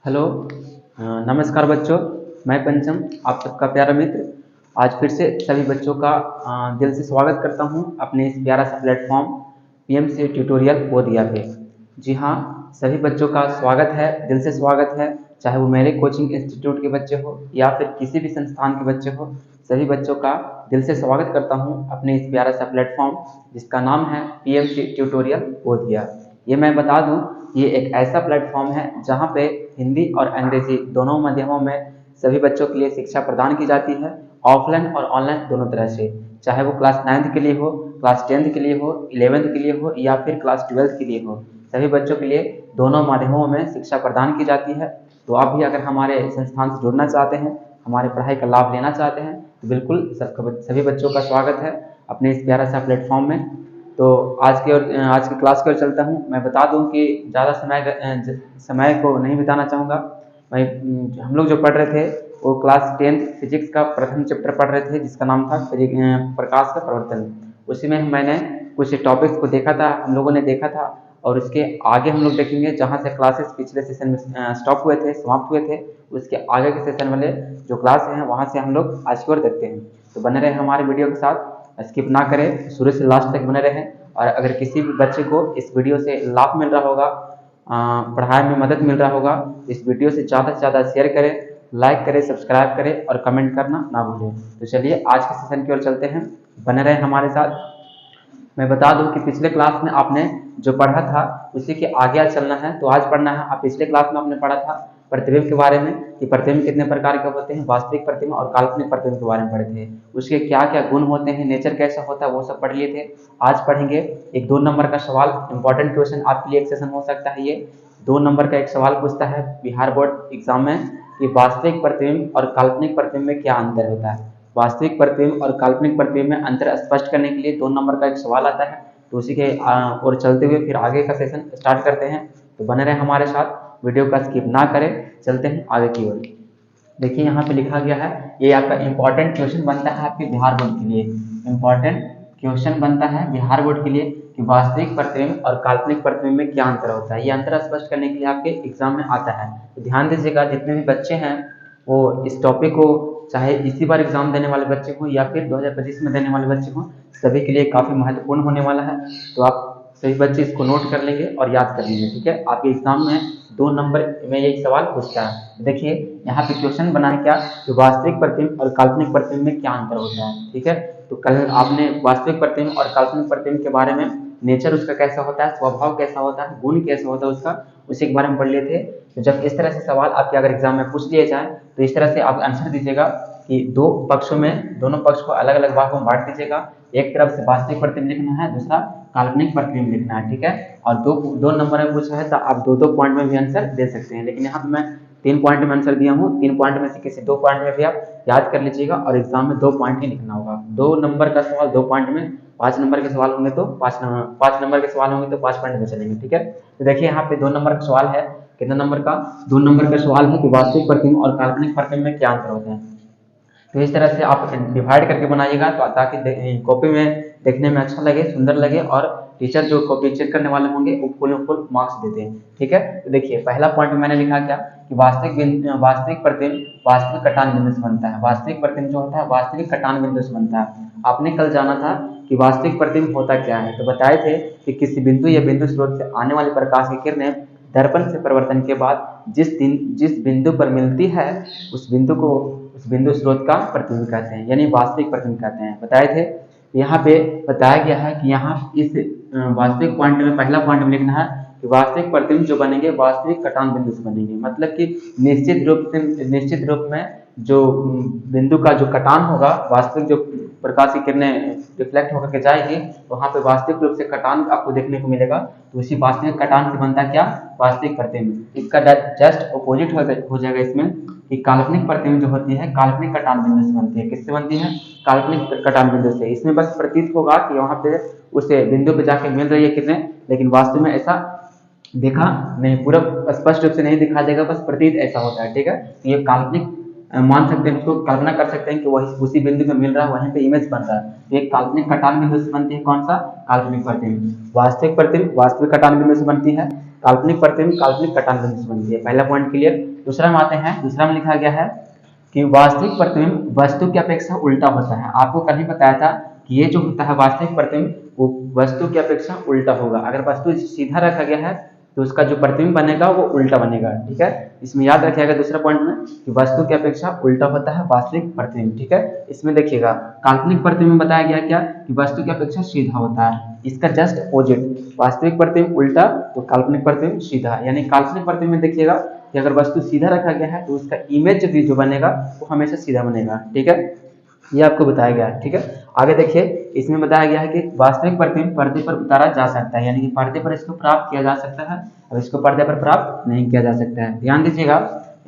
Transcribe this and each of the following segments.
Hello. नमस्कार बच्चों। मैं पंचम, आप सबका प्यारा मित्र। आज फिर से सभी बच्चों का दिल से स्वागत करता हूं अपने इस प्यारा सा प्लेटफॉर्म पीएमसी ट्यूटोरियल बोधिया पे। जी हाँ, सभी बच्चों का स्वागत है, दिल से स्वागत है। चाहे वो मेरे कोचिंग इंस्टीट्यूट के बच्चे हो या फिर किसी भी संस्थान के बच्चे हो, सभी बच्चों का दिल से स्वागत करता हूँ अपने इस प्यारा सा प्लेटफॉर्म जिसका नाम है पीएमसी ट्यूटोरियल बोधिया। ये मैं बता दूं, ये एक ऐसा प्लेटफॉर्म है जहाँ पे हिंदी और अंग्रेजी दोनों माध्यमों में सभी बच्चों के लिए शिक्षा प्रदान की जाती है, ऑफलाइन और ऑनलाइन दोनों तरह से। चाहे वो क्लास 9th के लिए हो, क्लास 10th के लिए हो, 11th के लिए हो या फिर क्लास 12th के लिए हो, सभी बच्चों के लिए दोनों माध्यमों में शिक्षा प्रदान की जाती है। तो आप भी अगर हमारे संस्थान से जुड़ना चाहते हैं, हमारे पढ़ाई का लाभ लेना चाहते हैं, तो बिल्कुल सभी बच्चों का स्वागत है अपने इस प्यारा सा प्लेटफॉर्म में। तो आज की क्लास की ओर चलता हूँ। मैं बता दूँ कि ज़्यादा समय को नहीं बिताना चाहूँगा। हम लोग जो पढ़ रहे थे वो क्लास 10th फिजिक्स का प्रथम चैप्टर पढ़ रहे थे जिसका नाम था प्रकाश का प्रवर्तन। उसी में मैंने कुछ टॉपिक्स को देखा था, हम लोगों ने देखा था, और उसके आगे हम लोग देखेंगे जहाँ से क्लासेस पिछले सेशन में स्टॉप हुए थे, समाप्त हुए थे। उसके आगे के सेशन वाले जो क्लास हैं वहाँ से हम लोग आज की ओर देखते हैं। तो बने रहे हमारे वीडियो के साथ, स्किप ना करें, शुरू से लास्ट तक बने रहें। और अगर किसी भी बच्चे को इस वीडियो से लाभ मिल रहा होगा, पढ़ाई में मदद मिल रहा होगा, इस वीडियो से ज़्यादा शेयर करें, लाइक करें, सब्सक्राइब करें और कमेंट करना ना भूलें। तो चलिए आज के सेशन की ओर चलते हैं, बने रहें हमारे साथ। मैं बता दूं कि पिछले क्लास में आपने जो पढ़ा था उसी के आगे आज चलना है। तो आज पढ़ना है, आप पिछले क्लास में आपने पढ़ा था प्रतिबिंब के बारे में कि प्रतिबिंब कितने प्रकार के होते हैं, वास्तविक प्रतिबिंब और काल्पनिक प्रतिबिंब के बारे में पढ़े थे। उसके क्या क्या गुण होते हैं, नेचर कैसा होता है, वो सब पढ़ लिए थे। आज पढ़ेंगे एक 2 नंबर का सवाल, इंपॉर्टेंट क्वेश्चन आपके लिए एक सेशन हो सकता है। ये 2 नंबर का एक सवाल पूछता है बिहार बोर्ड एग्जाम में कि वास्तविक प्रतिबिंब और काल्पनिक प्रतिबिंब में क्या अंतर होता है। वास्तविक प्रतिबिंब और काल्पनिक प्रतिबिंब में अंतर स्पष्ट करने के लिए 2 नंबर का एक सवाल आता है। तो उसी के और चलते हुए फिर आगे का सेशन स्टार्ट करते हैं। तो बने रहे हमारे साथ, वीडियो का स्किप ना करें, चलते हैं आगे की ओर। देखिए यहाँ पे लिखा गया है, ये आपका इंपॉर्टेंट क्वेश्चन बनता है आपके बिहार बोर्ड के लिए। इंपॉर्टेंट क्वेश्चन बनता है बिहार बोर्ड के लिए कि वास्तविक प्रतिबिंब और काल्पनिक प्रतिबिंब में क्या अंतर होता है। ये अंतर स्पष्ट करने के लिए आपके एग्जाम में आता है। तो ध्यान दीजिएगा, जितने भी बच्चे हैं वो इस टॉपिक को, चाहे इसी बार एग्जाम देने वाले बच्चे हों या फिर 2025 में देने वाले बच्चे हों, सभी के लिए काफ़ी महत्वपूर्ण होने वाला है। तो आप सभी बच्चे इसको नोट कर लेंगे और याद कर लेंगे, ठीक है। आपके एग्जाम में 2 नंबर में एक सवाल पूछता है। देखिए यहाँ पे क्वेश्चन बना है क्या कि वास्तविक प्रतिबिंब और काल्पनिक प्रतिबिंब में क्या अंतर होता है, ठीक है। तो कल आपने वास्तविक प्रतिबिंब और काल्पनिक प्रतिबिंब के बारे में, नेचर उसका कैसा होता है, स्वभाव कैसा होता है, गुण कैसा होता है उसका, उसी के बारे में पढ़ लिए थे। तो जब इस तरह से सवाल आपके अगर एग्जाम में पूछ लिए जाए तो इस तरह से आप आंसर दीजिएगा कि दो पक्षों में, दोनों पक्ष को अलग अलग भागों में बांट दीजिएगा। एक तरफ से वास्तविक प्रतिबिंब लिखना है, दूसरा काल्पनिक प्रतिबिंब लिखना है, ठीक है। और दो नंबर में पूछा है तो आप दो पॉइंट में भी आंसर दे सकते हैं, लेकिन यहाँ पे मैं 3 पॉइंट में आंसर दिया हूँ। 3 पॉइंट में से किसी 2 पॉइंट में भी आप याद कर लीजिएगा और एग्जाम में 2 पॉइंट ही लिखना होगा। 2 नंबर का सवाल 2 पॉइंट में, 5 नंबर के सवाल होंगे तो 5 नंबर के सवाल होंगे तो 5 पॉइंट में चलेंगे, ठीक है। तो देखिए यहाँ पे 2 नंबर का सवाल है, कितना नंबर का, 2 नंबर का सवाल है कि वास्तविक प्रतिबिंब और काल्पनिक प्रतिबिंब में क्या अंतर होता है। तो इस तरह से आप डिवाइड करके बनाइएगा तो ताकि कॉपी में देखने में अच्छा लगे, सुंदर लगे, और टीचर जो कॉपी चेक करने वाले होंगे वो फुल मार्क्स देते हैं, ठीक है। तो देखिए पहला पॉइंट मैंने लिखा क्या कि वास्तविक प्रतिबिंब वास्तविक कटान बिंदु से बनता है। वास्तविक प्रतिबिंब जो होता है वास्तविक कटान बिंदु से बनता है। आपने कल जाना था कि वास्तविक प्रतिबिंब होता क्या है, तो बताए थे कि किसी बिंदु या बिंदु स्रोत से आने वाली प्रकाश की किरणें दर्पण से परिवर्तन के बाद जिस बिंदु पर मिलती है उस बिंदु स्रोत का प्रतिबिंब कहते हैं, यानी वास्तविक प्रतिबिंब कहते हैं, बताए थे। यहाँ पे बताया गया है कि यहाँ इस वास्तविक पॉइंट में पहला पॉइंट में लिखना है कि वास्तविक प्रतिबिंब जो बनेंगे वास्तविक कटान बिंदु से बनेंगे। मतलब कि निश्चित रूप में जो बिंदु का जो कटान होगा, वास्तविक जो प्रकाश की किरणें रिफ्लेक्ट होकर के जाएगी, वहां पे वास्तविक रूप से कटान आपको देखने को मिलेगा। तो उसी वास्तविक कटान से बनता क्या, वास्तविक प्रतिबिंब। इसका जस्ट अपोजिट हो जाएगा इसमें कि काल्पनिक प्रतिबिंब जो होती है काल्पनिक कटान बिंदु से बनती है। किससे बनती है, काल्पनिक कटान बिंदु से। इसमें बस प्रतीत होगा कि वहां पे उस बिंदु पे जाके मिल रही है किरणें, लेकिन वास्तव में ऐसा देखा नहीं, पूरा स्पष्ट रूप से नहीं दिखा देगा, बस प्रतीत ऐसा होता है, ठीक है। तो ये काल्पनिक मान सकते हैं, उसको कल्पना कर सकते हैं कि वही उसी बिंदु पे मिल रहा है, वहीं पे इमेज बन रहा है। तो एक काल्पनिक कटान बिंदु से बनती है कौन सा, काल्पनिक प्रतिबिंब। वास्तविक प्रतिबिंब वास्तविक कटान बिंदु से बनती है। काल्पनिक प्रतिबिंब काल्पनिक कटान बिंदु से बनती है। पहला पॉइंट क्लियर। दूसरा में आते हैं, दूसरा में लिखा गया है कि वास्तविक प्रतिबिंब वस्तु की अपेक्षा उल्टा होता है। आपको कल ही बताया था कि ये जो होता है वास्तविक प्रतिबिंब वो वस्तु की अपेक्षा उल्टा होगा। अगर वस्तु सीधा रखा गया है तो उसका जो प्रतिबिंब बनेगा वो उल्टा बनेगा। ठीक है, इसमें याद रखिएगा दूसरा पॉइंट में कि वस्तु की अपेक्षा उल्टा होता है वास्तविक प्रतिबिंब। ठीक है, इसमें देखिएगा काल्पनिक प्रतिबिंब बताया गया क्या कि वस्तु की अपेक्षा सीधा होता है। इसका जस्ट अपोजिट, वास्तविक प्रतिबिंब उल्टा तो काल्पनिक प्रतिबिंब सीधा। यानी काल्पनिक प्रतिबिंब में देखिएगा कि अगर वस्तु सीधा रखा गया है तो उसका इमेज भी जो बनेगा वो हमेशा सीधा बनेगा। ठीक है, ये आपको बताया गया है। ठीक है, आगे देखिए, इसमें बताया गया है कि वास्तविक प्रतिबिंब पर्दे पर उतारा जा सकता है, यानी कि पर्दे पर इसको प्राप्त किया जा सकता है और इसको पर्दे पर प्राप्त नहीं किया जा सकता है। ध्यान दीजिएगा,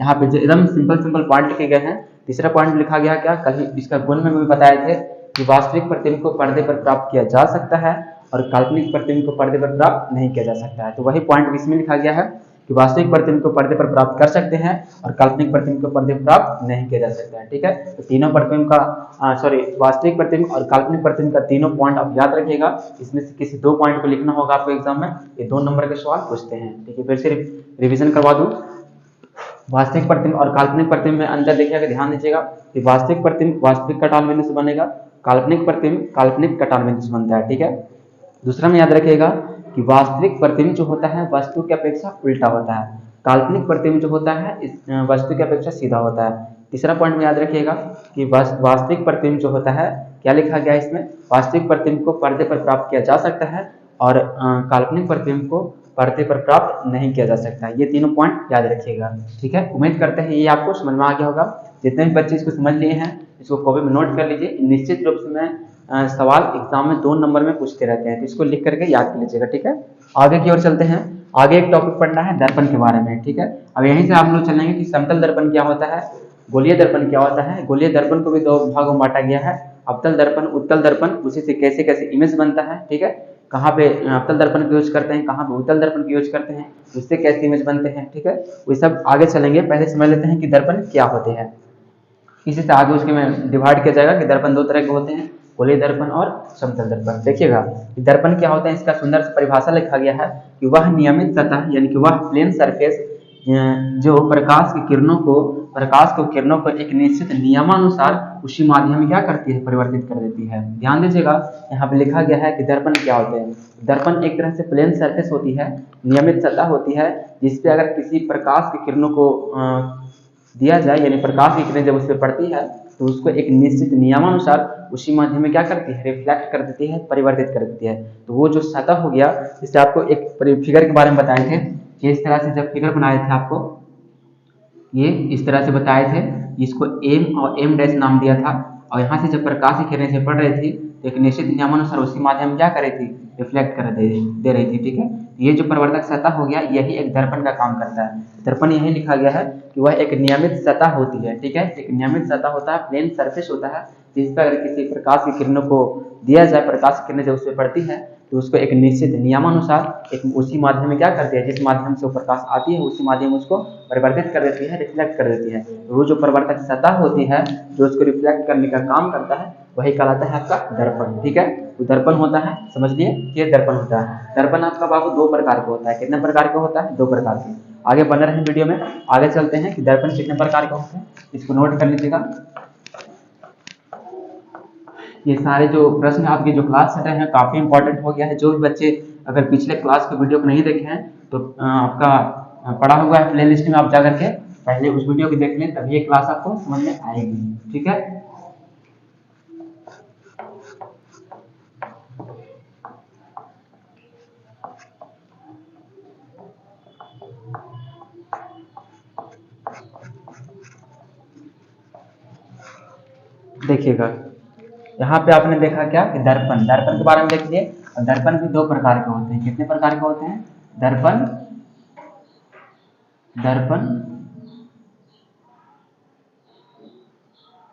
यहाँ पे जो एकदम सिंपल पॉइंट लिखे गए हैं। तीसरा पॉइंट लिखा गया क्या, कल इसका गुण में भी बताए थे कि वास्तविक प्रतिबिंब को पर्दे पर प्राप्त किया जा सकता है और काल्पनिक प्रतिबिंब को पर्दे पर प्राप्त नहीं किया जा सकता है। तो वही पॉइंट इसमें लिखा गया है कि वास्तविक प्रतिबिंब को पर्दे पर प्राप्त कर सकते हैं और काल्पनिक प्रतिबिंब को पर्दे पर प्राप्त नहीं किया जा सकता है। ठीक है, तो तीनों प्रतिबिंब का वास्तविक प्रतिबिंब और काल्पनिक प्रतिबिंब का तीनों पॉइंट आप याद रखिएगा। इसमें से किसी दो पॉइंट को लिखना होगा आपको एग्जाम में। ये 2 नंबर के सवाल पूछते हैं। ठीक है, फिर से रिविजन करवा दूं। वास्तविक प्रतिबिंब और काल्पनिक प्रतिबिंब में अंतर देखिएगा, ध्यान दीजिएगा कि वास्तविक प्रतिबिंब वास्तविक कटान बिंदु से बनेगा, काल्पनिक प्रतिबिंब काल्पनिक कटान बिंदु से बनता है। ठीक है, दूसरा में याद रखिएगा कि वास्तविक प्रतिबिंब जो होता है वस्तु की अपेक्षा उल्टा होता है, काल्पनिक प्रतिबिंब जो होता है इस वस्तु की अपेक्षा सीधा होता है। तीसरा पॉइंट में याद रखिएगा कि वास्तविक प्रतिबिंब जो होता है, क्या लिखा गया है इसमें, वास्तविक प्रतिबिंब को पर्दे पर प्राप्त किया जा सकता है और काल्पनिक प्रतिबिंब को पर्दे पर प्राप्त नहीं किया जा सकता है। ये तीनों पॉइंट याद रखिएगा। ठीक है, उम्मीद करते हैं ये आपको समझ में आ गया होगा। जितने भी बच्चे इसको समझ लिए हैं इसको कॉपी में नोट कर लीजिए। निश्चित रूप से मैं सवाल एग्जाम में 2 नंबर में पूछते रहते हैं, तो इसको लिख करके याद कर लीजिएगा। ठीक है, आगे की ओर चलते हैं। आगे एक टॉपिक पढ़ना है दर्पण के बारे में। ठीक है, अब यहीं से आप लोग चलेंगे कि समतल दर्पण क्या होता है, गोलीय दर्पण क्या होता है। गोलीय दर्पण को भी 2 भागों में बांटा गया है, अवतल दर्पण उत्तल दर्पण, उसी से कैसे कैसे इमेज बनता है। ठीक है, कहाँ पे अवतल दर्पण का यूज करते हैं, कहाँ पे उत्तल दर्पण का यूज करते हैं, उससे कैसे इमेज बनते हैं। ठीक है, वो सब आगे चलेंगे। पहले समझ लेते हैं कि दर्पण क्या होते हैं, इसी से आगे उसके में डिवाइड किया जाएगा कि दर्पण 2 तरह के होते हैं, गोलीय दर्पण और समतल दर्पण। देखिएगा दर्पण क्या होता है, इसका सुंदर से परिभाषा लिखा गया है कि वह नियमित सतह यानी कि वह प्लेन सरफेस जो प्रकाश को किरणों को एक निश्चित नियमानुसार उसी माध्यम में क्या करती है, परिवर्तित कर देती है। ध्यान दीजिएगा, यहाँ पे लिखा गया है कि दर्पण क्या होते हैं। दर्पण एक तरह से प्लेन सरफेस होती है, नियमित सतह होती है, जिसपे अगर किसी प्रकाश की किरणों को दिया जाए, यानी प्रकाश की किरणें जब उस पर पड़ती है तो उसको एक निश्चित नियमानुसार उसी माध्यम में क्या करती है, रिफ्लेक्ट कर देती है, परिवर्तित कर देती है। तो वो जो सतह हो गया, इससे आपको एक फिगर के बारे में बताए थे कि इस तरह से जब फिगर बनाए थे आपको ये इस तरह से बताए थे, इसको एम और एम डैश नाम दिया था, और यहाँ से जब प्रकाश की किरणें से पड़ रही थी तो एक निश्चित नियमानुसार उसी माध्यम क्या कर रही थी, रिफ्लेक्ट कर दे रही थी। ठीक है, ये जो परिवर्तक सतह हो गया यही एक दर्पण का काम करता है। दर्पण यही लिखा गया है कि वह एक नियमित सतह होती है। ठीक है, एक नियमित सतह होता है, प्लेन सरफेस होता है, जिस पर अगर किसी प्रकाश की किरणों को दिया जाए, प्रकाश की किरणें जब उस पर पड़ती है तो उसको एक निश्चित नियमानुसार एक उसी माध्यम में क्या करती है, जिस माध्यम से वो प्रकाश आती है उसी माध्यम में उसको परिवर्तित कर देती है, रिफ्लेक्ट कर देती है। तो वो जो परिवर्तक सतह होती है जो उसको रिफ्लेक्ट करने का काम करता है वही कहलाता है आपका दर्पण। ठीक है, तो दर्पण होता है, समझ लिए, ये दर्पण होता है। दर्पण आपका बाबू 2 प्रकार का होता है। कितने प्रकार का होता है, 2 प्रकार के। आगे बने रहे वीडियो में, आगे चलते हैं कि दर्पण कितने प्रकार का होते हैं, इसको नोट कर लीजिएगा। ये सारे जो प्रश्न आपके जो क्लास सेट हैं काफी इंपॉर्टेंट हो गया है। जो भी बच्चे अगर पिछले क्लास के वीडियो को नहीं देखे हैं तो आपका पढ़ा हुआ है प्ले लिस्ट में, आप जा करके पहले उस वीडियो को देख लें, तभी ये क्लास आपको समझ में आएगी। ठीक है, देखिएगा यहाँ पे आपने देखा क्या कि दर्पण, दर्पण के बारे में देख लिए। और दर्पण भी 2 प्रकार के होते हैं। कितने प्रकार के होते हैं, दर्पण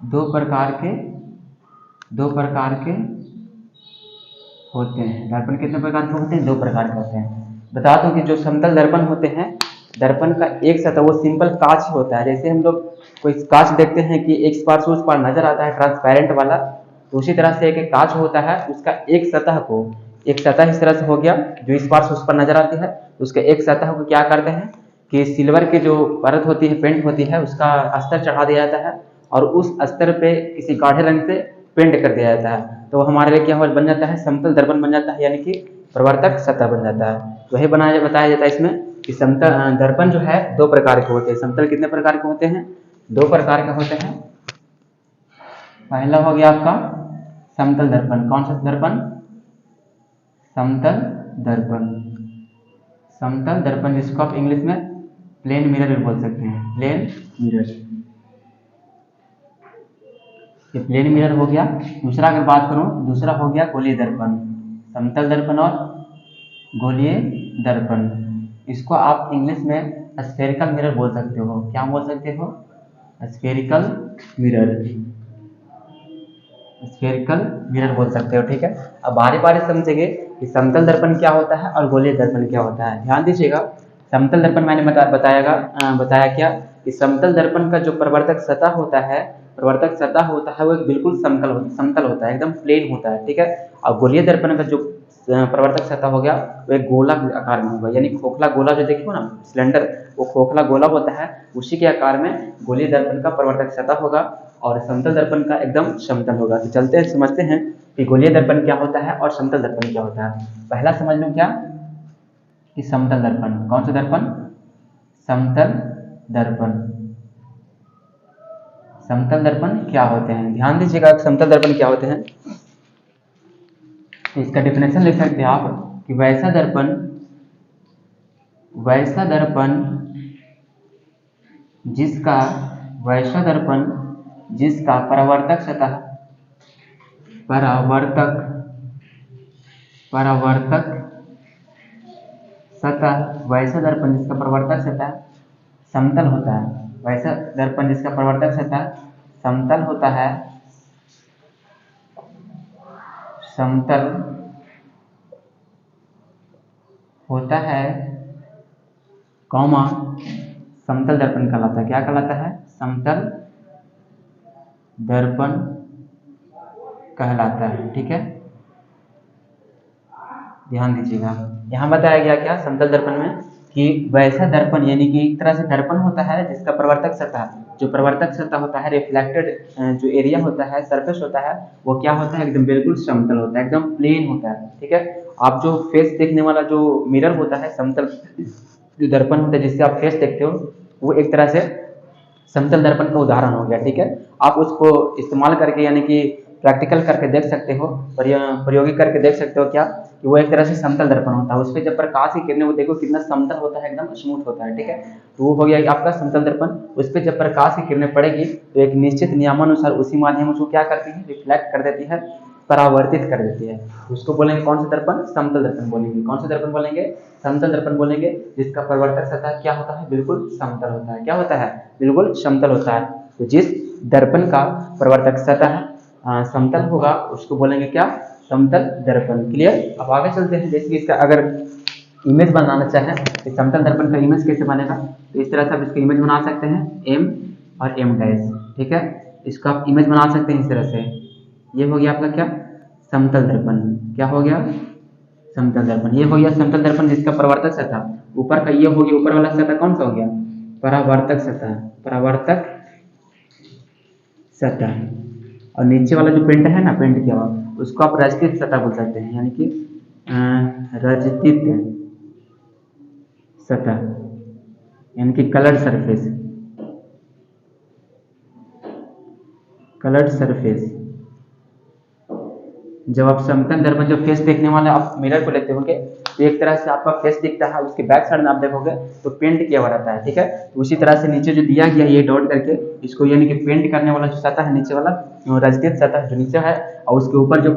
2 प्रकार के होते हैं। दर्पण कितने प्रकार के होते हैं, 2 प्रकार के होते हैं। बता दो कि जो समतल दर्पण होते हैं, दर्पण का एक सतह वो सिंपल कांच ही होता है। जैसे हम लोग कोई कांच देखते हैं कि एक पार से उस पार नजर आता है ट्रांसपेरेंट वाला, तो उसी तरह से एक कांच होता है, उसका एक सतह इस तरह से हो गया जो इस पार से उस पर नजर आती है, उसके एक सतह को क्या करते हैं कि सिल्वर की जो परत होती है, पेंट होती है, उसका अस्तर चढ़ा दिया जाता है और उस अस्तर पे किसी गाढ़े रंग से पेंट कर दिया जाता है। तो हमारे लिए क्या बन जाता है, समतल दर्पण बन जाता है, यानी कि प्रवर्तक सतह बन जाता है। तो वही बताया जाता है इसमें कि समतल दर्पण जो है दो प्रकार के होते हैं। समतल कितने प्रकार के होते हैं, दो प्रकार के होते हैं। पहला हो गया आपका समतल दर्पण। कौन सा दर्पण, समतल दर्पण। समतल दर्पण जिसको आप इंग्लिश में प्लेन मिरर भी बोल सकते हैं, प्लेन मिरर। ये प्लेन मिरर हो गया। दूसरा अगर बात करूं, दूसरा हो गया गोलीय दर्पण। समतल दर्पण और गोलीय दर्पण, इसको आप इंग्लिश में स्फेरिकल मिरर बोल सकते हो। क्या बोल सकते हो, स्फेरिकल मिरर, स्फेरिकल मिरर बोल सकते हो। ठीक है, अब बारी बारी समझेंगे कि समतल दर्पण क्या होता है और गोलीय दर्पण क्या होता है। ध्यान दीजिएगा, समतल दर्पण मैंने बताया क्या कि समतल दर्पण का जो प्रवर्तक सतह होता है, प्रवर्तक सतह होता है वो बिल्कुल समतल होता है, एकदम प्लेन होता है। ठीक है, और गोलीय दर्पण का जो प्रवर्तक सतह हो गया वो एक गोला के आकार में होगा, यानी खोखला गोला जो देखो ना, सिलेंडर, वो खोखला गोला होता है, उसी के आकार में गोलीय दर्पण का प्रवर्तक सतह होगा और समतल दर्पण का एकदम समतल होगा। तो चलते हैं समझते हैं कि गोलीय दर्पण क्या होता है और समतल दर्पण क्या होता है। पहला समझ लो क्या कि समतल दर्पण। कौन सा दर्पण, समतल दर्पण। समतल दर्पण क्या होते हैं, ध्यान दीजिएगा, समतल दर्पण क्या होते हैं। इसका डेफिनेशन लिख सकते हैं आप कि वैसा दर्पण जिसका परावर्तक सतह वैसा दर्पण जिसका प्रवर्तक सतह समतल होता है, वैसा दर्पण जिसका प्रवर्तक सतह समतल होता है, समतल होता है, कौमा समतल दर्पण कहलाता है। क्या कहलाता है, समतल दर्पण कहलाता है। ठीक है, ध्यान दीजिएगा, यहाँ बताया गया क्या समतल दर्पण में कि वैसा दर्पण, यानी कि एक तरह से दर्पण होता है जिसका प्रवर्तक सतह, जो प्रवर्तक सतह होता है, रिफ्लेक्टेड जो एरिया होता है, सरफेस होता है, वो क्या होता है, एकदम बिल्कुल समतल होता है, एकदम प्लेन होता है। ठीक है, आप जो फेस देखने वाला जो मिरर होता है, समतल जो दर्पण होता है जिससे आप फेस देखते हो, वो एक तरह से समतल दर्पण का उदाहरण हो गया। ठीक है, आप उसको इस्तेमाल करके यानी कि प्रैक्टिकल करके देख सकते हो, प्रयोगिक करके देख सकते हो क्या कि वो एक तरह से समतल दर्पण होता है। उस पर जब प्रकाश की किरणें, वो देखो कितना समतल होता है, एकदम स्मूथ होता है। ठीक है, तो वो हो गया आपका समतल दर्पण। उस पर जब प्रकाश की किरणें पड़ेगी तो एक निश्चित नियमानुसार उसी माध्यम उसको क्या करती है, रिफ्लेक्ट कर देती है, परावर्तित कर देती है। उसको बोलेंगे कौन सा दर्पण, समतल दर्पण बोलेंगे। कौन सा दर्पण बोलेंगे, समतल दर्पण बोलेंगे, जिसका प्रवर्तक सतह क्या होता है, बिल्कुल समतल होता है। क्या होता है, बिल्कुल समतल होता है। तो जिस दर्पण का प्रवर्तक सतह समतल होगा उसको बोलेंगे क्या, समतल दर्पण। क्लियर, अब आगे चलते हैं। जैसे कि इसका अगर इमेज बनाना चाहें तो समतल दर्पण का इमेज कैसे बनेगा, तो इस तरह से आप इसका इमेज बना सकते हैं, एम और एम डैश। ठीक है, इसका आप इमेज बना सकते हैं इस तरह से। ये हो गया आपका क्या, समतल दर्पण। क्या हो गया, समतल दर्पण। ये हो गया समतल दर्पण जिसका प्रवर्तक सतह ऊपर का, ये हो गया ऊपर वाला सतह कौन सा हो गया, परावर्तक सतह, परावर्तक सतह। और नीचे वाला जो पेंट है ना, पेंट किया हुआ, उसको आप रजतित सतह बोल सकते हैं, यानी कि रजतित सतह, यानी कि कलर्ड सरफेस, कलर्ड सरफेस। जब आप समतल दर्पण जो फेस देखने वाले आप मिरर को लेते होंगे तो एक तरह से आपका फेस दिखता है, उसके बैक साइड में आप देखोगे तो पेंट किया हुआ रहता है। ठीक है, तो उसी तरह से नीचे जो दिया गया ये डॉट करके, इसको यानी कि पेंट करने वाला जो सतह है नीचे वाला, रजतित सतह जो नीचे है, और उसके ऊपर जो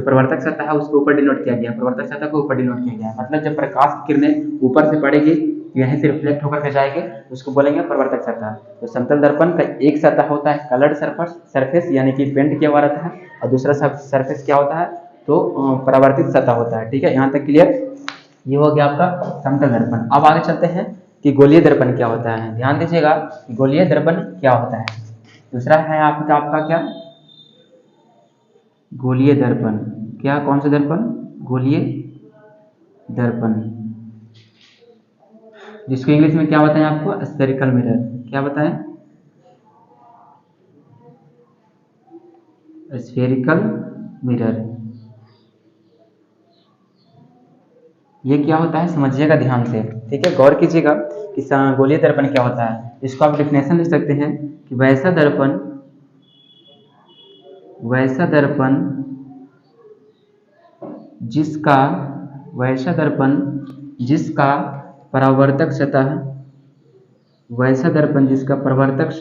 प्रवर्तक सतह है उसके ऊपर डिनोट किया गया, प्रवर्तक सतह को ऊपर डिनोट किया गया। मतलब जब प्रकाश की किरणें ऊपर से पड़ेगी यहीं से रिफ्लेक्ट होकर के जाएंगे, उसको बोलेंगे प्रवर्तक सतह। तो समतल दर्पण का एक सतह होता है कलर्ड सरफेस, यानी कि पेंट किया हुआ रहता है, और दूसरा सरफेस क्या होता है, तो परावर्तित सतह होता है। ठीक है, यहाँ तक क्लियर। ये हो गया आपका समतल दर्पण। अब आगे चलते हैं कि गोलीय दर्पण क्या होता है। ध्यान दीजिएगा, गोलीय दर्पण क्या होता है। दूसरा है आपका क्या, गोलीय दर्पण। क्या, कौन सा दर्पण, गोलीय दर्पण। जिसको इंग्लिश में क्या बताएं आपको, स्फेरिकल मिरर। क्या बताएं, स्फेरिकल मिरर। ये क्या होता है समझिएगा ध्यान से, ठीक है, गौर कीजिएगा कि गोलीय दर्पण क्या होता है। इसको आप डेफिनेशन लिख सकते हैं कि वैसा दर्पण जिसका वैसा दर्पण जिसका परावर्तक सतह वैसा दर्पण जिसका प्रवर्तक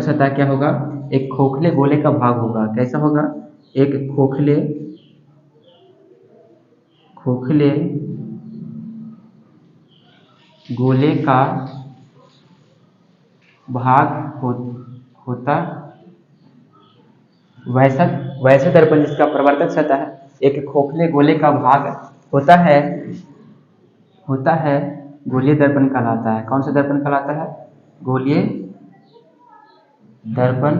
सतह क्या होगा, एक खोखले गोले का भाग होगा। कैसा होगा, एक खोखले गोले का भाग होता। वैसा दर्पण जिसका प्रवर्तक सतह एक खोखले गोले का भाग होता है गोलीय दर्पण कहलाता है। कौन सा दर्पण कहलाता है, गोलीय दर्पण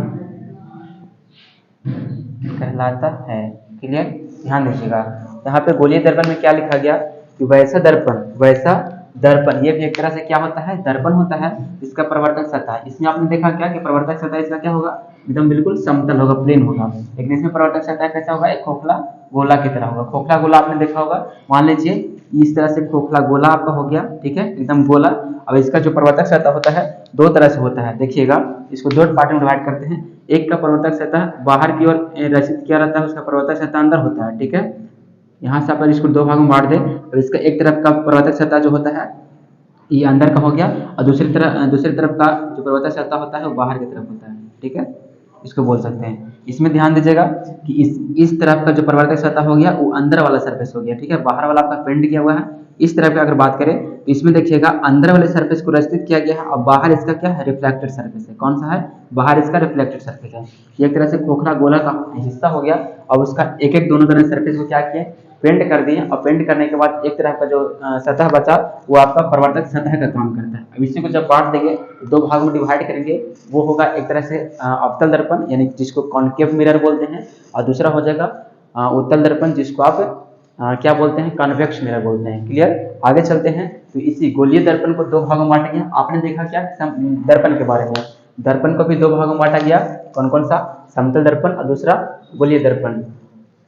कहलाता है। क्लियर, ध्यान दीजिएगा। यहाँ पे गोलीय दर्पण में क्या लिखा गया कि वैसा दर्पण ये भी एक तरह से क्या होता है, दर्पण होता है इसका प्रवर्तक सतह। इसमें आपने देखा क्या कि प्रवर्तक सतह इसका क्या होगा, एकदम बिल्कुल समतल होगा, प्लेन होगा। लेकिन इसमें प्रवर्तक सतह कैसा होगा, एक खोखला गोला की तरह होगा। खोखला गोला आपने देखा होगा, मान लीजिए इस तरह से खोखला गोला आपका हो गया, ठीक है, एकदम गोला। अब इसका जो प्रवर्तक सतह होता है दो तरह से होता है, देखिएगा इसको दो पार्ट में डिवाइड करते हैं। एक का प्रवर्तक सतह बाहर की ओर रचित किया रहता है, उसका प्रवर्तक सतह अंदर होता है, ठीक है। यहाँ से अपन इसको दो भागों में बांट दें, और इसका एक तरफ का प्रवर्तक सतह जो होता है ये अंदर का हो गया, और दूसरी तरफ का जो प्रवर्तक सतह होता है वो बाहर की तरफ होता है, ठीक है, इसको बोल सकते हैं। इसमें ध्यान दीजिएगा कि इस तरफ का जो प्रवर्तक सतह हो गया वो अंदर वाला सरफेस हो गया, ठीक है, बाहर वाला आपका पेंट किया हुआ है। इस तरफ की अगर बात करें तो इसमें देखिएगा अंदर वाले सरफेस को रचित किया गया है, और बाहर इसका क्या है, रिफ्लेक्टेड सरफेस है। कौन सा है, बाहर इसका रिफ्लेक्टेड सरफेस है। ये एक तरह से खोखला गोला का हिस्सा हो गया, और उसका एक एक दोनों तरह सरफेस को क्या किए, पेंट कर दिए। और पेंट करने के बाद एक तरह का जो सतह बचा वो आपका प्रवर्तक सतह का काम करता है। अब इसी को जब बांट देंगे दो भागों में डिवाइड करेंगे, वो होगा एक तरह से अवतल दर्पण यानी जिसको कॉनकेव मिरर बोलते हैं, और दूसरा हो जाएगा उत्तल दर्पण जिसको आप क्या बोलते हैं, कॉन्वेक्स मिरर बोलते हैं। क्लियर, आगे चलते हैं। तो इसी गोलीय दर्पण को दो भागों में बांटा गया। आपने देखा क्या दर्पण के बारे में, दर्पण को भी दो भागों में बांटा गया। कौन कौन सा, समतल दर्पण और दूसरा गोलीय दर्पण।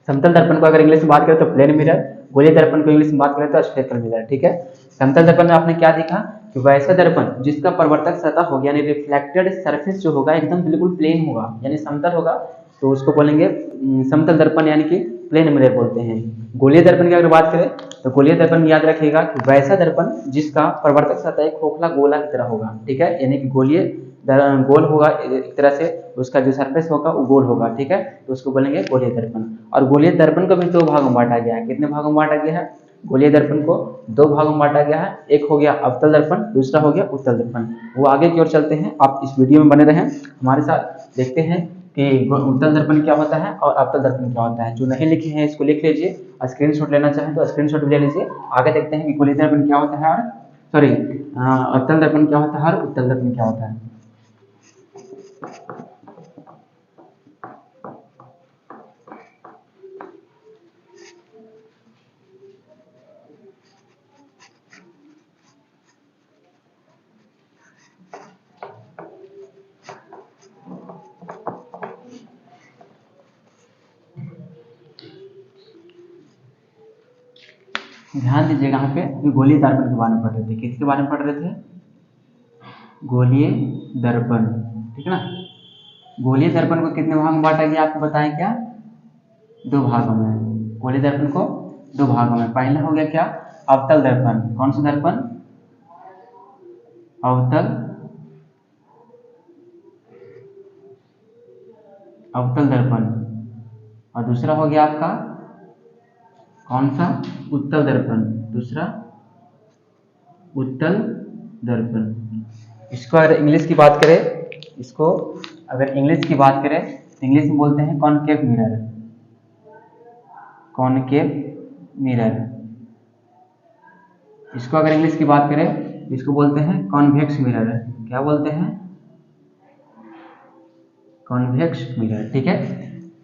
समतल दर्पण को अगर इंग्लिश में बात करें तो प्लेन मिरर, गोलीय दर्पण को इंग्लिश में बात करें तो स्फेरिकल मिरर, ठीक है। समतल दर्पण में आपने क्या देखा कि वैसा दर्पण जिसका प्रवर्तक सतह होगा यानी रिफ्लेक्टेड सरफेस जो होगा एकदम बिल्कुल प्लेन होगा यानी समतल होगा, तो उसको बोलेंगे समतल दर्पण यानी कि प्लेन मिरर बोलते हैं। गोलीय दर्पण की अगर बात करें तो गोलीय दर्पण में याद रखिएगा कि वैसा दर्पण जिसका प्रवर्तक सतह एक खोखला गोला की तरह होगा, ठीक है, यानी कि गोल होगा एक तरह से, उसका जो सरफेस होगा वो गोल होगा, ठीक है, तो उसको बोलेंगे गोलीय दर्पण। और गोलीय दर्पण को भी दो भागों में बांटा गया है। कितने भागों में बांटा गया है, गोलीय दर्पण को दो भागों में बांटा गया है। एक हो गया अवतल दर्पण, दूसरा हो गया उत्तल दर्पण। वो आगे की ओर चलते हैं, आप इस वीडियो में बने रहें हमारे साथ, देखते हैं कि उत्तल दर्पण क्या होता है और अवतल दर्पण क्या होता है। जो नहीं लिखे हैं इसको लिख लीजिए, स्क्रीनशॉट लेना चाहें तो स्क्रीनशॉट भी ले लीजिए। आगे देखते हैं कि गोलीय दर्पण क्या होता है और सॉरी अवतल दर्पण क्या होता है और उत्तल दर्पण क्या होता है। ध्यान दीजिएगा, यहाँ पे गोलीय दर्पण के बारे में पढ़ रहे थे। किसके बारे में पढ़ रहे थे, गोलीय दर्पण, ठीक है ना। गोलीय दर्पण को कितने भाग में बांटा गया आपको बताएं क्या, दो भागों में। गोलीय दर्पण को दो भागों में। पहला हो गया क्या, अवतल दर्पण। कौन सा दर्पण, अवतल दर्पण। और दूसरा हो गया आपका कौन सा, उत्तल दर्पण। दूसरा उत्तल दर्पण। इसको अगर इंग्लिश की बात करें तो इंग्लिश में बोलते हैं कॉनकेव मिरर। Concave mirror. इसको अगर इंग्लिश की बात करें इसको बोलते हैं कॉन्वेक्स मिरर। क्या बोलते हैं, कॉन्वेक्स मिरर, ठीक है।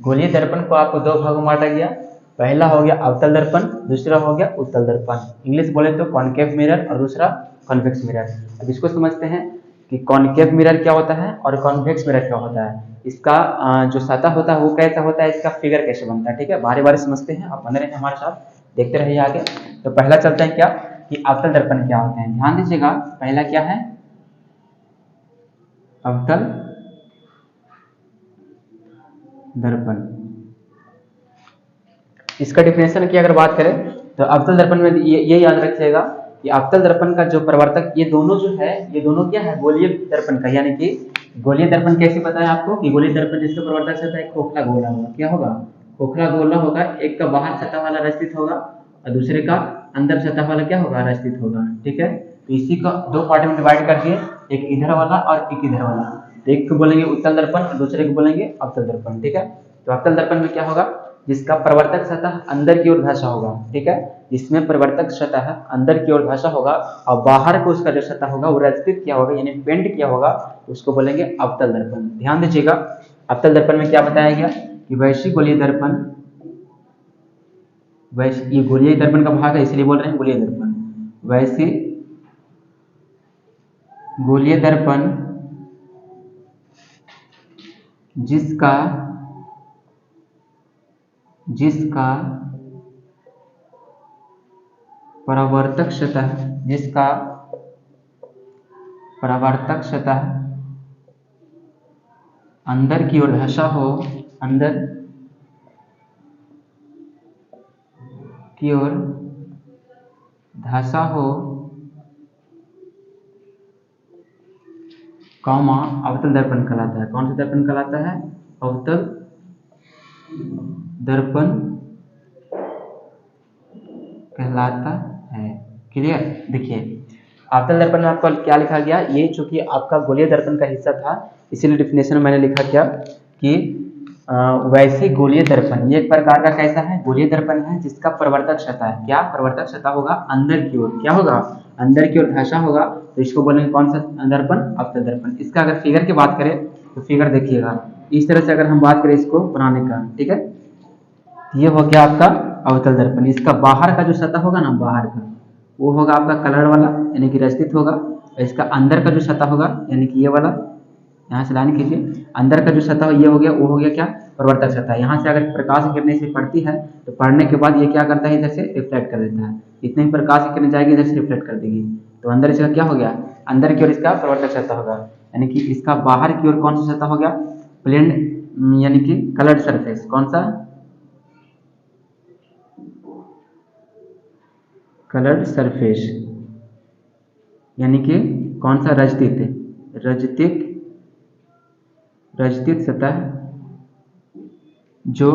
गोलीय दर्पण को आपको दो भागों में बांटा गया। पहला हो गया अवतल दर्पण, दूसरा हो गया उत्तल दर्पण। इंग्लिश बोले तो कॉनकेव मिरर और दूसरा कॉन्वेक्स मिरर। अब इसको समझते हैं कि कॉनकेव मिरर क्या होता है और कॉन्वेक्स मिरर क्या होता है। इसका जो सतह होता है वो कैसा होता है, इसका फिगर कैसे बनता है, ठीक है। बारी बारी समझते हैं, आप बने रहे हमारे साथ, देखते रहिए आगे। तो पहला चलते हैं क्या कि अवतल दर्पण क्या होते हैं। ध्यान दीजिएगा, पहला क्या है अवतल दर्पण। इसका डिफिनेशन की अगर बात करें तो अवतल दर्पण में ये याद रखिएगा कि अवतल दर्पण का जो प्रवर्तक, ये दोनों जो है ये दोनों क्या है गोलीय दर्पण का, यानी कि गोलीय दर्पण कैसे पता है आपको कि गोलीय दर्पण जिसका प्रवर्तक होता है खोखला गोला होगा। क्या होगा, खोखला गोला होगा। एक का बाहर सतह वाला रचित होगा और दूसरे का अंदर सतह वाला क्या होगा रचित होगा, ठीक है। तो इसी को दो पार्ट में डिवाइड कर दिए, एक इधर वाला और एक इधर वाला। तो एक को बोलेंगे उत्तल दर्पण और दूसरे को बोलेंगे अवतल दर्पण, ठीक है। तो अवतल दर्पण में क्या होगा, जिसका प्रवर्तक सतह अंदर की ओर घसा होगा, ठीक है। इसमें प्रवर्तक सतह अंदर की ओर घसा होगा और बाहर को उसका जो सतह होगा वो रचित किया होगा यानी पेंट किया होगा, उसको बोलेंगे अवतल दर्पण। ध्यान दीजिएगा, अवतल दर्पण में क्या बताया गया कि वैश्विक गोलीय दर्पण, ये गोलीय दर्पण का भाग है इसलिए बोल रहे हैं गोलीय दर्पण। वैश्विक गोलीय दर्पण जिसका परावर्तक सतह अंदर की ओर धंसा हो, अंदर की ओर धंसा हो, कॉमा अवतल दर्पण कहलाता है। कौन सा दर्पण कहलाता है, अवतल दर्पण कहलाता है। क्लियर। देखिए अवतल दर्पण में आपको क्या लिखा गया, ये चूंकि आपका गोलीय दर्पण का हिस्सा था इसीलिए डिफिनेशन में मैंने लिखा क्या कि वैश्विक गोलीय दर्पण ये एक प्रकार का कैसा है गोलीय दर्पण है जिसका प्रवर्तक सतह है, क्या प्रवर्तक सतह होगा अंदर की ओर, क्या होगा अंदर की ओर धंसा होगा, तो इसको बोलेंगे कौन सा दर्पण, अवतल दर्पण। इसका अगर फिगर की बात करें तो फिगर देखिएगा इस तरह से अगर हम बात करें इसको बनाने का, ठीक है। ये हो गया आपका अवतल दर्पण। इसका बाहर का जो सतह होगा ना, बाहर का वो होगा आपका कलर वाला यानी कि रचित होगा, और इसका अंदर का जो सतह होगा यानी कि ये वाला, यहाँ से लाइन खींचिए, अंदर का जो सतह ये हो गया वो हो गया क्या प्रवर्तक सतह। यहाँ से अगर प्रकाश की किरणें से पड़ती है तो पढ़ने के बाद ये क्या करता है इधर से रिफ्लेक्ट कर देता है, इतने ही प्रकाश की किरण जाएगी इधर से रिफ्लेक्ट कर देगी, तो अंदर इसका क्या हो गया अंदर की ओर इसका प्रवर्तक सतह होगा, यानी कि इसका बाहर की ओर कौन सा सतह हो गया प्लेन यानी कि कलर्ड सरफेस, कौन सा कलर्ड सरफेस, यानी कि कौन सा रजतित सतह जो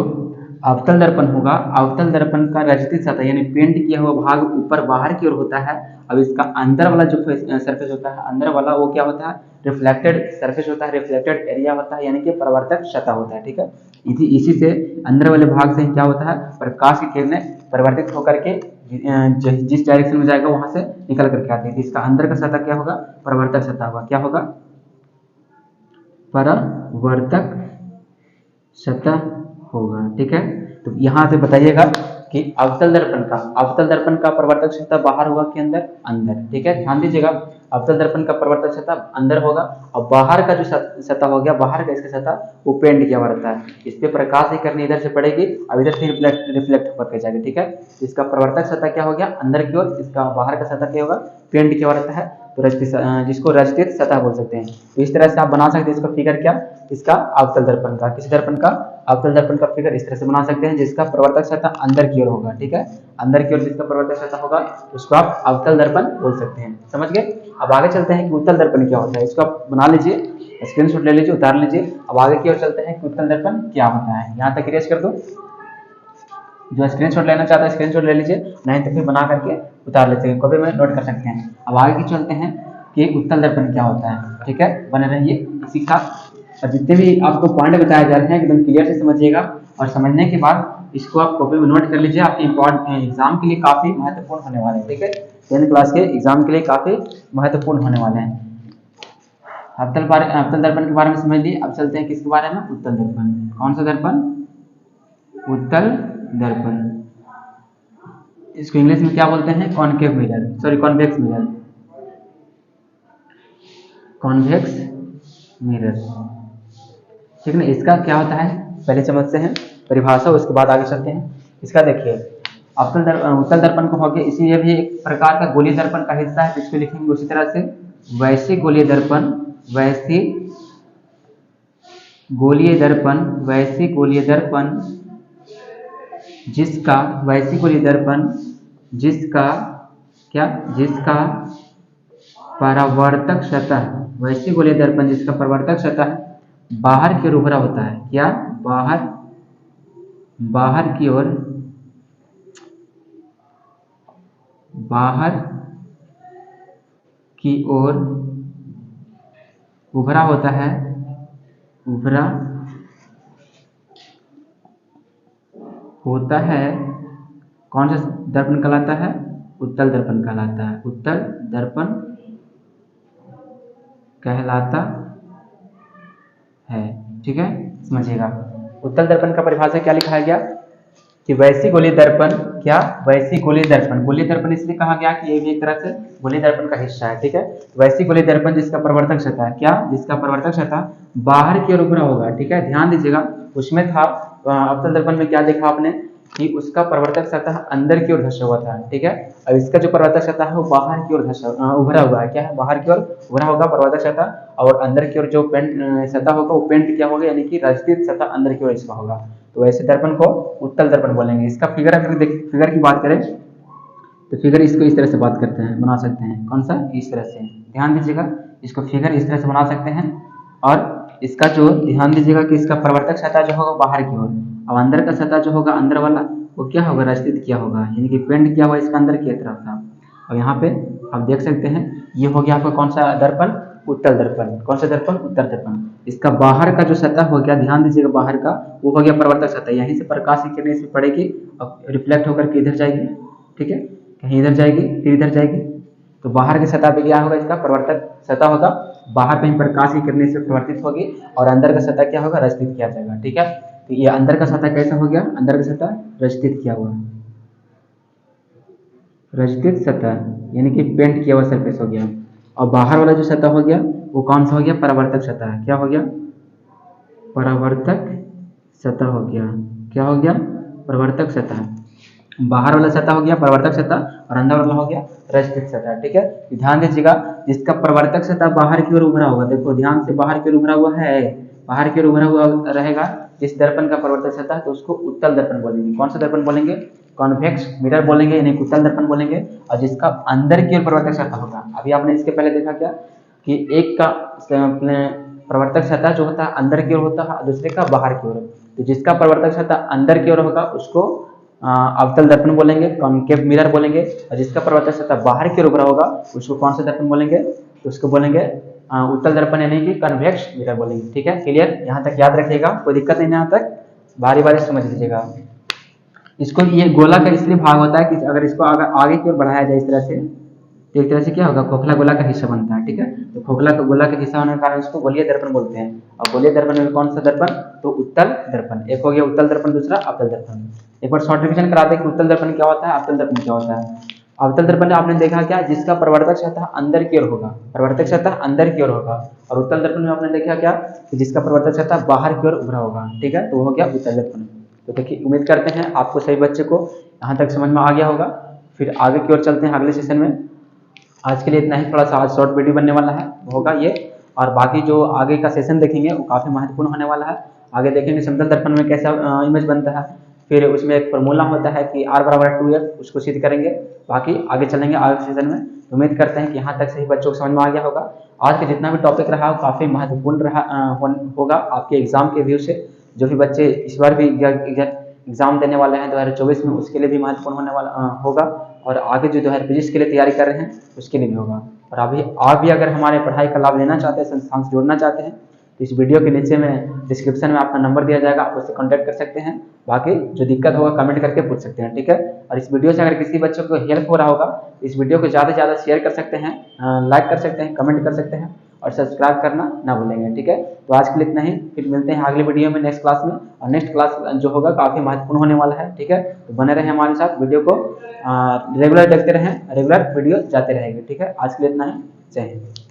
अवतल दर्पण होगा, अवतल दर्पण का रजतित सतह यानी पेंट किया हुआ भाग ऊपर बाहर की ओर होता है। अब इसका अंदर वाला जो सरफेस होता है अंदर वाला वो क्या होता है रिफ्लेक्टेड सरफेस होता है, रिफ्लेक्टेड एरिया होता है यानी कि परावर्तक सतह होता है, ठीक है। इसी से अंदर वाले भाग से क्या होता है प्रकाश की किरणें परिवर्तित होकर के जिस डायरेक्शन में जाएगा वहां से निकल करके आती है। इसका अंदर का सतह क्या होगा परावर्तक सतह होगा, क्या होगा परावर्तक सतह होगा, ठीक है। तो यहाँ से बताइएगा कि अवतल दर्पण का प्रवर्तक सतह बाहर होगा कि अंदर, अंदर, ठीक है। ध्यान दीजिएगा अवतल दर्पण का प्रवर्तक सतह अंदर होगा और बाहर का जो सतह हो गया बाहर का इसका सतह वो पेंट किया हुआ रहता है, इस पे प्रकाश की किरण इधर से पड़ेगी और इधर से रिफ्लेक्ट होकर के जाएगी, ठीक है। इसका प्रवर्तक सतह क्या हो गया अंदर की ओर, इसका बाहर का सतह क्या होगा पेंट किया हुआ रहता है, तो जिसको रजतित सतह बोल सकते हैं। तो इस तरह से आप बना सकते हैं इसका फिगर क्या इसका अवतल दर्पण का, किस दर्पण का अवतल दर्पण का फिगर इस तरह से बना सकते हैं जिसका प्रवर्तक सतह अंदर की ओर होगा, ठीक है। अंदर की ओर जिसका प्रवर्तक सतह होगा उसको आप अवतल दर्पण बोल सकते हैं, समझ गए। अब आगे चलते हैं कि उत्तल दर्पण क्या होता है, इसको आप बना लीजिए स्क्रीनशॉट ले लीजिए उतार लीजिए। अब आगे की ओर चलते हैं कि उत्तल दर्पण क्या होता है, यहाँ तक इरेज कर दो, जो स्क्रीनशॉट लेना चाहता है स्क्रीनशॉट ले लीजिए, नहीं तो फिर बना करके उतार लेते हैं कभी में नोट कर सकते हैं। अब आगे की चलते हैं कि उत्तल दर्पण क्या होता है, ठीक है, बने रहिए इसी का। और जितने भी आपको पॉइंट बताए जा रहे हैं एकदम क्लियर से समझिएगा और समझने के बाद इसको आप कॉपी में नोट कर लीजिए, आपके एग्जाम के लिए काफी महत्वपूर्ण होने वाले हैं, ठीक है। 10th क्लास के एग्जाम के लिए काफी महत्वपूर्ण होने वाले हैं। अवतल दर्पण के बारे में समझ लिए, अब चलते हैं किसके बारे में उत्तल दर्पण। कौन सा दर्पण उत्तल दर्पण, इसको इंग्लिश में क्या बोलते हैं? Concave mirror, sorry convex mirror, convex mirror. ठीक है ना। इसका क्या होता है पहले समझते हैं परिभाषा, उसके बाद आगे चलते हैं। इसका देखिए उत्तल दर्पण को हो गया, इसी ये भी एक प्रकार का गोलीय दर्पण का हिस्सा है, इसको लिखेंगे उसी तरह से वैश्विक गोलीय दर्पण, वैश्विक गोलीय दर्पण, वैश्विक गोलीय दर्पण जिसका, वैश्विक गोलीय दर्पण जिसका क्या, जिसका परावर्तक सतह, वैश्विक गोलीय दर्पण जिसका परावर्तक सतह बाहर की ओर उभरा होता है। क्या? बाहर की ओर, बाहर की ओर उभरा होता है, उभरा होता है। कौन सा दर्पण कहलाता है? उत्तल दर्पण कहलाता है, उत्तल दर्पण कहलाता है। ठीक है, समझिएगा। उत्तल दर्पण का परिभाषा क्या लिखा गया कि वैश्विक गोलीय दर्पण, क्या? वैश्विक गोलीय दर्पण, गोलीय दर्पण इसलिए कहा गया कि ये भी एक तरह से गोलीय दर्पण का हिस्सा है। ठीक है, वैश्विक गोलीय दर्पण जिसका परावर्तक सतह है, क्या? जिसका परावर्तक सतह बाहर की ओर उभरा होगा। ठीक है, ध्यान दीजिएगा, उसमें था अवतल दर्पण में क्या देखा आपने कि उसका परावर्तक सतह अंदर की ओर धंसा हुआ था। ठीक है, अब इसका जो परावर्तक सतह है वो बाहर की ओर उभरा हुआ है। क्या है? बाहर की ओर उभरा होगा परावर्तक सतह, और अंदर की ओर जो पेंट सतह होगा वो पेंट क्या होगा, यानी कि रचित सतह अंदर की ओर इसका होगा। तो ऐसे दर्पण को उत्तल दर्पण बोलेंगे। इसका फिगर अगर फिगर की बात करें तो फिगर इसको इस तरह से बात करते हैं, बना सकते हैं। कौन सा? इस तरह से। ध्यान दीजिएगा, इसको फिगर इस तरह से बना सकते हैं। और इसका जो ध्यान दीजिएगा कि इसका प्रवर्तक सतह जो होगा बाहर की ओर, और अंदर का सतह जो होगा अंदर वाला वो क्या होगा? रचित किया होगा, यानी कि पेंट किया हुआ इसका अंदर की तरफ था। और यहाँ पे आप देख सकते हैं ये हो गया आपका कौन सा दर्पण? उत्तल दर्पण। कौन सा दर्पण? उत्तल दर्पण। इसका बाहर का जो सतह हो गया, ध्यान दीजिएगा, बाहर का वो हो गया प्रवर्तक सतह। यहीं से प्रकाश की किरणें इसमें पड़ेगी और रिफ्लेक्ट होकर के इधर जाएगी। ठीक है, कहीं इधर जाएगी फिर इधर जाएगी। तो बाहर की सतह पे क्या होगा? इसका प्रवर्तक सतह होगा, बाहर पे प्रकाश की किरणें से प्रवर्तित होगी, और अंदर का सतह क्या होगा? रचित किया जाएगा। ठीक है, तो ये अंदर का सतह कैसा हो गया? अंदर का सतह रचित किया हुआ, रचित सतह यानी कि पेंट किया हुआ सरफेस हो गया। और बाहर वाला जो सतह हो गया वो कौन सा हो गया? परावर्तक सतह। क्या हो गया? परावर्तक सतह हो गया। क्या हो गया? परावर्तक सतह। बाहर वाला सतह हो गया परावर्तक सतह, और अंदर वाला हो गया रचित सतह। ठीक है, ध्यान दीजिएगा, जिसका परावर्तक सतह बाहर की ओर उभरा होगा, देखो ध्यान से, बाहर की ओर उभरा हुआ है, बाहर की ओर उभरा हुआ रहेगा इस दर्पण का परावर्तक सतह, तो उसको उत्तल दर्पण बोलेंगे। कौन सा दर्पण बोलेंगे? कॉन्वेक्स मिरर बोलेंगे, यानी उत्तल दर्पण बोलेंगे। और जिसका अंदर की ओर परावर्तक सतह होगा, अभी आपने इसके पहले देखा क्या कि एक का प्रवर्तक सतह जो होता है अंदर की ओर होता है, दूसरे का बाहर की ओर। तो जिसका प्रवर्तक सतह अंदर की ओर होगा उसको अवतल दर्पण बोलेंगे, कॉन्केव मिरर बोलेंगे। और जिसका प्रवर्तक सतह बाहर की ओर उभरा होगा उसको कौन सा दर्पण बोलेंगे? तो उसको बोलेंगे उत्तल दर्पण यानी कि कन्वेक्स मिरर बोलेंगे। ठीक है, क्लियर? यहाँ तक याद रखिएगा, कोई दिक्कत नहीं, यहाँ तक बारी बारी समझ लीजिएगा। इसको ये गोला का इसलिए भाग होता है कि अगर इसको आगे की ओर बढ़ाया जाए इस तरह से, तो एक तरह से क्या होगा? खोखला गोला का हिस्सा बनता है। ठीक है, तो खोखला गोला का हिस्सा होने के कारण इसको गोलीय दर्पण बोलते हैं। और गोलीय दर्पण में कौन सा दर्पण? तो उत्तल दर्पण। एक हो गया उत्तल दर्पण, दूसरा अवतल दर्पण। एक बार शॉर्ट रिविजन करा दें कि उत्तल दर्पण क्या होता है, अवतल दर्पण क्या होता है। अवतल दर्पण आपने देखा क्या? जिसका प्रवर्तक सतह अंदर की ओर होगा, प्रवर्तक सतह अंदर की ओर होगा। और उत्तल दर्पण में आपने देखा क्या कि जिसका प्रवर्तक सतह बाहर की ओर उभरा होगा। ठीक है, तो हो गया उत्तल दर्पण। तो देखिए, उम्मीद करते हैं आपको सभी बच्चे को यहाँ तक समझ में आ गया होगा। फिर आगे की ओर चलते हैं अगले सेशन में। आज के लिए इतना ही, थोड़ा सा आज शॉर्ट वीडियो बनने वाला है होगा ये, और बाकी जो आगे का सेशन देखेंगे वो काफ़ी महत्वपूर्ण होने वाला है। आगे देखेंगे समतल दर्पण में कैसा इमेज बनता है, फिर उसमें एक फॉर्मूला होता है कि R = 2F, उसको सिद्ध करेंगे। बाकी आगे चलेंगे आगे सेशन में। तो उम्मीद करते हैं कि यहाँ तक सही बच्चों को समझ में आ गया होगा। आज का जितना भी टॉपिक रहा वो काफ़ी महत्वपूर्ण रहा होगा आपके एग्जाम के व्यू से। जो भी बच्चे इस बार भी एग्जाम देने वाले हैं 2024 में, उसके लिए भी महत्वपूर्ण होने वाला होगा, और आगे जो 2025 के लिए तैयारी कर रहे हैं उसके लिए भी होगा। और अभी आप भी अगर हमारे पढ़ाई का लाभ लेना चाहते हैं, संस्थान से जुड़ना चाहते हैं, तो इस वीडियो के नीचे में डिस्क्रिप्शन में आपका नंबर दिया जाएगा, आप उससे कॉन्टैक्ट कर सकते हैं। बाकी जो दिक्कत होगा कमेंट करके पूछ सकते हैं। ठीक है, और इस वीडियो से अगर किसी बच्चों को हेल्प हो रहा होगा, इस वीडियो को ज़्यादा से ज़्यादा शेयर कर सकते हैं, लाइक कर सकते हैं, कमेंट कर सकते हैं। और सब्सक्राइब करना ना भूलेंगे। ठीक है, तो आज के लिए इतना ही, फिर मिलते हैं अगले वीडियो में नेक्स्ट क्लास में। और नेक्स्ट क्लास जो होगा काफ़ी महत्वपूर्ण होने वाला है। ठीक है, तो बने रहें हमारे साथ, वीडियो को रेगुलर देखते रहें, रेगुलर वीडियो जाते रहेंगे। ठीक है, आज के लिए इतना ही, जय हिंद।